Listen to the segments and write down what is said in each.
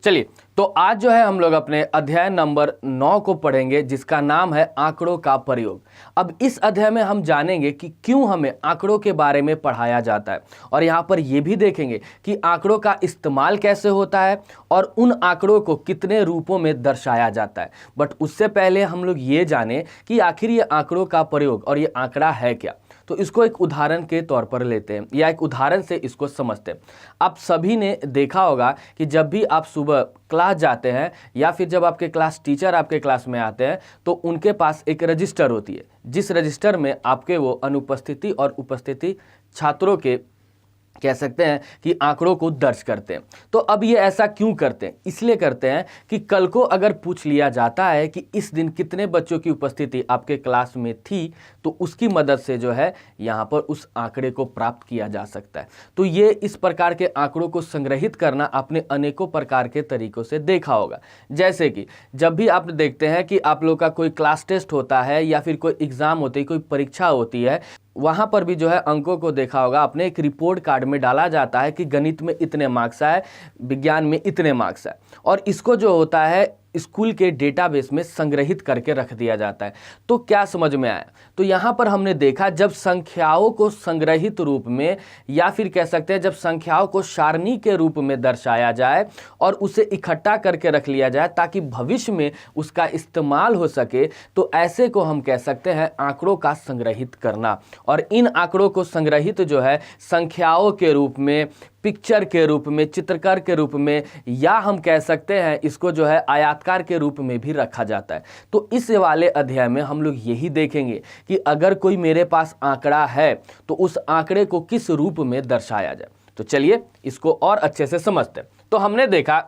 चलिए, तो आज जो है हम लोग अपने अध्याय नंबर 9 को पढ़ेंगे, जिसका नाम है आंकड़ों का प्रयोग। अब इस अध्याय में हम जानेंगे कि क्यों हमें आंकड़ों के बारे में पढ़ाया जाता है, और यहाँ पर ये भी देखेंगे कि आंकड़ों का इस्तेमाल कैसे होता है और उन आंकड़ों को कितने रूपों में दर्शाया जाता है। बट उससे पहले हम लोग ये जाने कि आखिर ये आंकड़ों का प्रयोग और ये आंकड़ा है क्या। तो इसको एक उदाहरण के तौर पर लेते हैं, या एक उदाहरण से इसको समझते हैं। आप सभी ने देखा होगा कि जब भी आप सुबह क्लास जाते हैं या फिर जब आपके क्लास टीचर आपके क्लास में आते हैं, तो उनके पास एक रजिस्टर होती है, जिस रजिस्टर में आपके वो अनुपस्थिति और उपस्थिति छात्रों के कह सकते हैं कि आंकड़ों को दर्ज करते हैं। तो अब ये ऐसा क्यों करते हैं? इसलिए करते हैं कि कल को अगर पूछ लिया जाता है कि इस दिन कितने बच्चों की उपस्थिति आपके क्लास में थी, तो उसकी मदद से जो है यहाँ पर उस आंकड़े को प्राप्त किया जा सकता है। तो ये इस प्रकार के आंकड़ों को संग्रहित करना आपने अनेकों प्रकार के तरीकों से देखा होगा। जैसे कि जब भी आप देखते हैं कि आप लोग का कोई क्लास टेस्ट होता है या फिर कोई एग्ज़ाम होती है, कोई परीक्षा होती है, वहाँ पर भी जो है अंकों को देखा होगा आपने, एक रिपोर्ट कार्ड में डाला जाता है कि गणित में इतने मार्क्स आए, विज्ञान में इतने मार्क्स आए, और इसको जो होता है स्कूल के डेटाबेस में संग्रहित करके रख दिया जाता है। तो क्या समझ में आया? तो यहाँ पर हमने देखा जब संख्याओं को संग्रहित रूप में, या फिर कह सकते हैं जब संख्याओं को सारणी के रूप में दर्शाया जाए और उसे इकट्ठा करके रख लिया जाए ताकि भविष्य में उसका इस्तेमाल हो सके, तो ऐसे को हम कह सकते हैं आंकड़ों का संग्रहित करना। और इन आंकड़ों को संग्रहित जो है संख्याओं के रूप में, पिक्चर के रूप में, चित्रकार के रूप में, या हम कह सकते हैं इसको जो है आयताकार के रूप में भी रखा जाता है। तो इस वाले अध्याय में हम लोग यही देखेंगे कि अगर कोई मेरे पास आंकड़ा है तो उस आंकड़े को किस रूप में दर्शाया जाए। तो चलिए इसको और अच्छे से समझते हैं। तो हमने देखा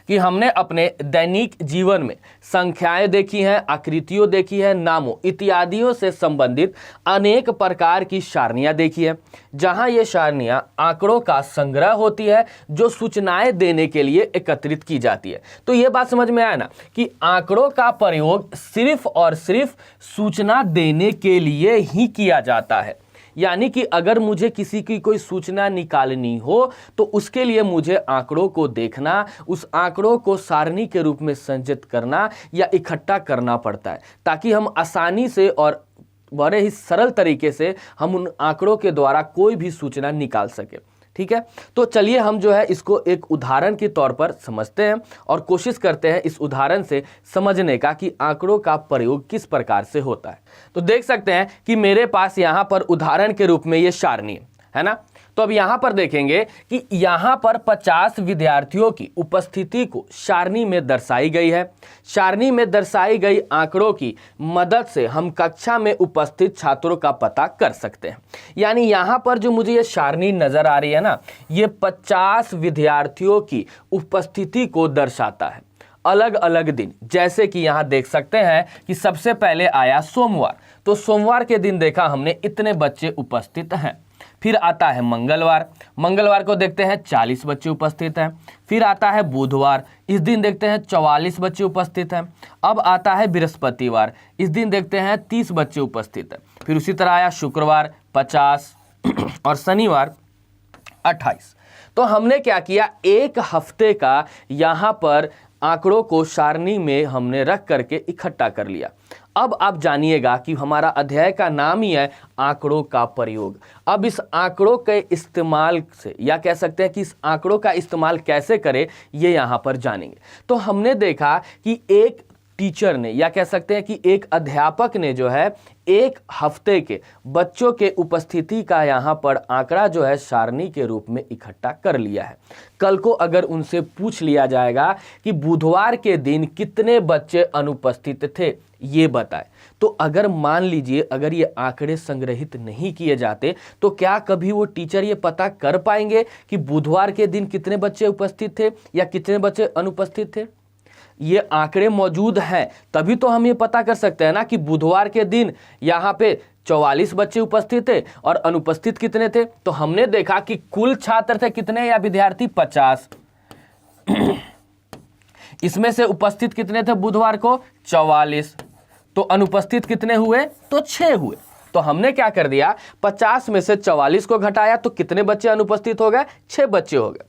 कि हमने अपने दैनिक जीवन में संख्याएं देखी हैं, आकृतियों देखी है, नामों इत्यादियों से संबंधित अनेक प्रकार की सारणियां देखी है, जहां ये सारणियां आंकड़ों का संग्रह होती है जो सूचनाएं देने के लिए एकत्रित की जाती है। तो ये बात समझ में आया ना कि आंकड़ों का प्रयोग सिर्फ और सिर्फ सूचना देने के लिए ही किया जाता है। यानी कि अगर मुझे किसी की कोई सूचना निकालनी हो तो उसके लिए मुझे आंकड़ों को देखना, उस आंकड़ों को सारणी के रूप में संचित करना या इकट्ठा करना पड़ता है, ताकि हम आसानी से और बड़े ही सरल तरीके से हम उन आंकड़ों के द्वारा कोई भी सूचना निकाल सके। ठीक है, तो चलिए हम जो है इसको एक उदाहरण के तौर पर समझते हैं और कोशिश करते हैं इस उदाहरण से समझने का कि आंकड़ों का प्रयोग किस प्रकार से होता है। तो देख सकते हैं कि मेरे पास यहाँ पर उदाहरण के रूप में ये सारणी है ना। तो अब यहाँ पर देखेंगे कि यहाँ पर 50 विद्यार्थियों की उपस्थिति को सारणी में दर्शाई गई है। सारणी में दर्शाई गई आंकड़ों की मदद से हम कक्षा में उपस्थित छात्रों का पता कर सकते हैं। यानी यहाँ पर जो मुझे ये सारणी नजर आ रही है ना, ये 50 विद्यार्थियों की उपस्थिति को दर्शाता है अलग अलग दिन। जैसे कि यहाँ देख सकते हैं कि सबसे पहले आया सोमवार, तो सोमवार के दिन देखा हमने इतने बच्चे उपस्थित हैं। फिर आता है मंगलवार, मंगलवार को देखते हैं 40 बच्चे उपस्थित हैं। फिर आता है बुधवार, इस दिन देखते हैं 44 बच्चे उपस्थित हैं। अब आता है बृहस्पतिवार, इस दिन देखते हैं 30 बच्चे उपस्थित हैं। फिर उसी तरह आया शुक्रवार 50 और शनिवार 28। तो हमने क्या किया, एक हफ्ते का यहाँ पर आंकड़ों को सारणी में हमने रख करके इकट्ठा कर लिया। अब आप जानिएगा कि हमारा अध्याय का नाम ही है आंकड़ों का प्रयोग। अब इस आंकड़ों के इस्तेमाल से, या कह सकते हैं कि इस आंकड़ों का इस्तेमाल कैसे करें, ये यहाँ पर जानेंगे। तो हमने देखा कि एक टीचर ने, या कह सकते हैं कि एक अध्यापक ने जो है एक हफ्ते के बच्चों के उपस्थिति का यहाँ पर आंकड़ा जो है सारणी के रूप में इकट्ठा कर लिया है। कल को अगर उनसे पूछ लिया जाएगा कि बुधवार के दिन कितने बच्चे अनुपस्थित थे, ये बताए, तो अगर मान लीजिए अगर ये आंकड़े संग्रहित नहीं किए जाते, तो क्या कभी वो टीचर ये पता कर पाएंगे कि बुधवार के दिन कितने बच्चे उपस्थित थे या कितने बच्चे अनुपस्थित थे? ये आंकड़े मौजूद हैं तभी तो हम ये पता कर सकते हैं ना कि बुधवार के दिन यहाँ पे 44 बच्चे उपस्थित थे और अनुपस्थित कितने थे। तो हमने देखा कि कुल छात्र थे कितने, या विद्यार्थी 50। इसमें से उपस्थित कितने थे बुधवार को, 44। तो अनुपस्थित कितने हुए, तो 6 हुए। तो हमने क्या कर दिया, 50 में से 44 को घटाया तो कितने बच्चे अनुपस्थित हो गए, 6 बच्चे हो गए।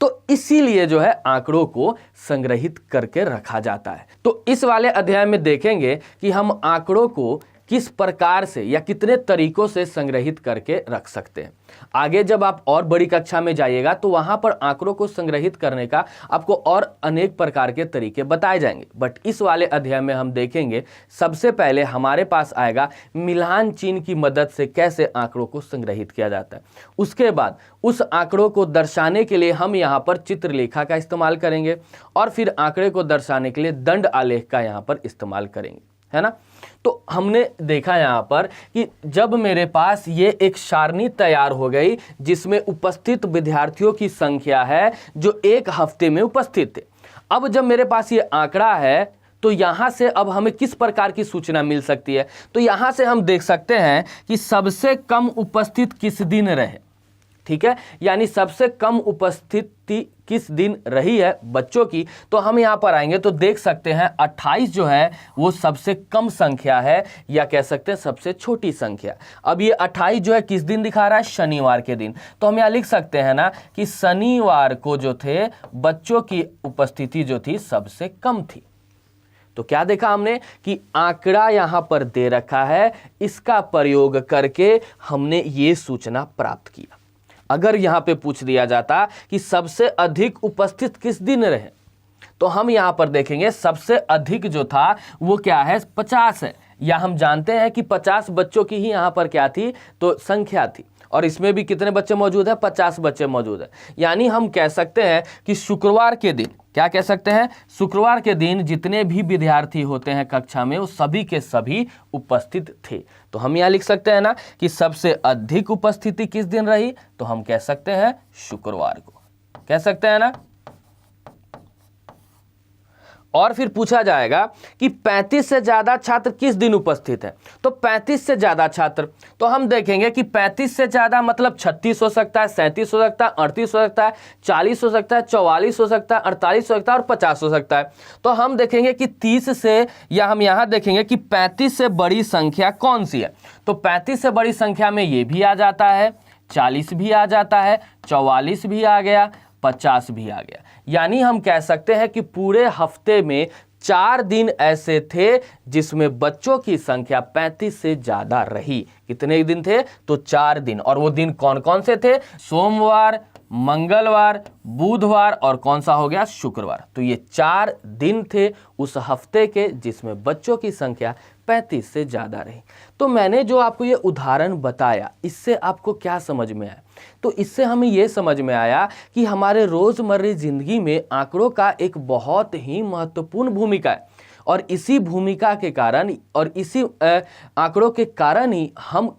तो इसीलिए जो है आंकड़ों को संग्रहित करके रखा जाता है। तो इस वाले अध्याय में देखेंगे कि हम आंकड़ों को किस प्रकार से या कितने तरीकों से संग्रहित करके रख सकते हैं। आगे जब आप और बड़ी कक्षा में जाइएगा तो वहां पर आंकड़ों को संग्रहित करने का आपको और अनेक प्रकार के तरीके बताए जाएंगे, बट इस वाले अध्याय में हम देखेंगे सबसे पहले हमारे पास आएगा मिलान चिन्ह की मदद से कैसे आंकड़ों को संग्रहित किया जाता है। उसके बाद उस आंकड़ों को दर्शाने के लिए हम यहाँ पर चित्रलेखा का इस्तेमाल करेंगे और फिर आंकड़े को दर्शाने के लिए दंड आलेख का यहाँ पर इस्तेमाल करेंगे, है ना। तो हमने देखा यहाँ पर कि जब मेरे पास ये एक सारणी तैयार हो गई जिसमें उपस्थित विद्यार्थियों की संख्या है जो एक हफ्ते में उपस्थित थे। अब जब मेरे पास ये आंकड़ा है तो यहाँ से अब हमें किस प्रकार की सूचना मिल सकती है, तो यहाँ से हम देख सकते हैं कि सबसे कम उपस्थित किस दिन रहे, ठीक है, यानी सबसे कम उपस्थिति किस दिन रही है बच्चों की। तो हम यहाँ पर आएंगे तो देख सकते हैं 28 जो है वो सबसे कम संख्या है या कह सकते हैं सबसे छोटी संख्या। अब ये 28 जो है किस दिन दिखा रहा है, शनिवार के दिन। तो हम यहाँ लिख सकते हैं ना कि शनिवार को जो थे बच्चों की उपस्थिति जो थी सबसे कम थी। तो क्या देखा हमने कि आंकड़ा यहां पर दे रखा है, इसका प्रयोग करके हमने ये सूचना प्राप्त किया। अगर यहां पे पूछ दिया जाता कि सबसे अधिक उपस्थित किस दिन रहे, तो हम यहां पर देखेंगे सबसे अधिक जो था वो क्या है, 50 है, या हम जानते हैं कि 50 बच्चों की ही यहां पर क्या थी, तो संख्या थी। और इसमें भी कितने बच्चे मौजूद हैं, 50 बच्चे मौजूद हैं। यानी हम कह सकते हैं कि शुक्रवार के दिन, क्या कह सकते हैं, शुक्रवार के दिन जितने भी विद्यार्थी होते हैं कक्षा में वो सभी के सभी उपस्थित थे। तो हम यहाँ लिख सकते हैं ना कि सबसे अधिक उपस्थिति किस दिन रही, तो हम कह सकते हैं शुक्रवार को, कह सकते हैं ना। और फिर पूछा जाएगा कि 35 से ज्यादा छात्र किस दिन उपस्थित हैं, तो 35 से ज्यादा छात्र, तो हम देखेंगे कि 35 से ज्यादा मतलब 36 हो सकता है, 37 हो सकता है, 38 हो सकता है, 40 हो सकता है, 44 हो सकता है, 48 हो सकता है और 50 हो सकता है। तो हम देखेंगे कि 30 से, या हम यहां देखेंगे कि 35 से बड़ी संख्या कौन सी है, तो 35 से बड़ी संख्या में ये भी आ जाता है, 40 भी आ जाता है, 44 भी आ गया, 50 भी आ गया। यानी हम कह सकते हैं कि पूरे हफ्ते में 4 दिन ऐसे थे जिसमें बच्चों की संख्या 35 से ज्यादा रही। कितने दिन थे, तो 4 दिन। और वो दिन कौन कौन से थे, सोमवार, मंगलवार, बुधवार और कौन सा हो गया, शुक्रवार। तो ये 4 दिन थे उस हफ्ते के जिसमें बच्चों की संख्या 35 से ज्यादा रही। तो मैंने जो आपको ये उदाहरण बताया इससे आपको क्या समझ में आया, तो इससे हमें ये समझ में आया कि हमारे रोजमर्रा जिंदगी में आंकड़ों का एक बहुत ही महत्वपूर्ण भूमिका है। और इसी भूमिका के कारण और इसी आंकड़ों के कारण ही हम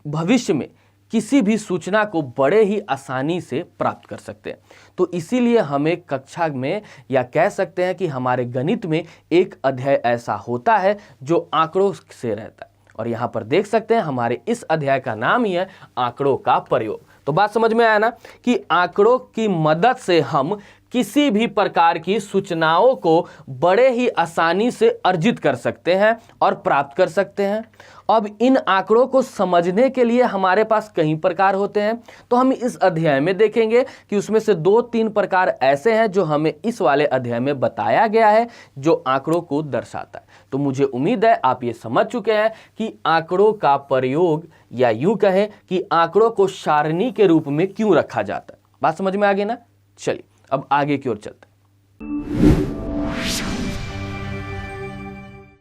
भविष्य में किसी भी सूचना को बड़े ही आसानी से प्राप्त कर सकते हैं। तो इसीलिए हमें कक्षा में, या कह सकते हैं कि हमारे गणित में एक अध्याय ऐसा होता है जो आंकड़ों से रहता है। और यहाँ पर देख सकते हैं हमारे इस अध्याय का नाम ही है आंकड़ों का प्रयोग। तो बात समझ में आया ना कि आंकड़ों की मदद से हम किसी भी प्रकार की सूचनाओं को बड़े ही आसानी से अर्जित कर सकते हैं और प्राप्त कर सकते हैं। अब इन आंकड़ों को समझने के लिए हमारे पास कई प्रकार होते हैं, तो हम इस अध्याय में देखेंगे कि उसमें से 2-3 प्रकार ऐसे हैं जो हमें इस वाले अध्याय में बताया गया है जो आंकड़ों को दर्शाता है। तो मुझे उम्मीद है आप ये समझ चुके हैं कि आंकड़ों का प्रयोग, या यूं कहें कि आंकड़ों को सारणी के रूप में क्यों रखा जाता है। बात समझ में आ गई ना। चलिए अब आगे की ओर चलते हैं।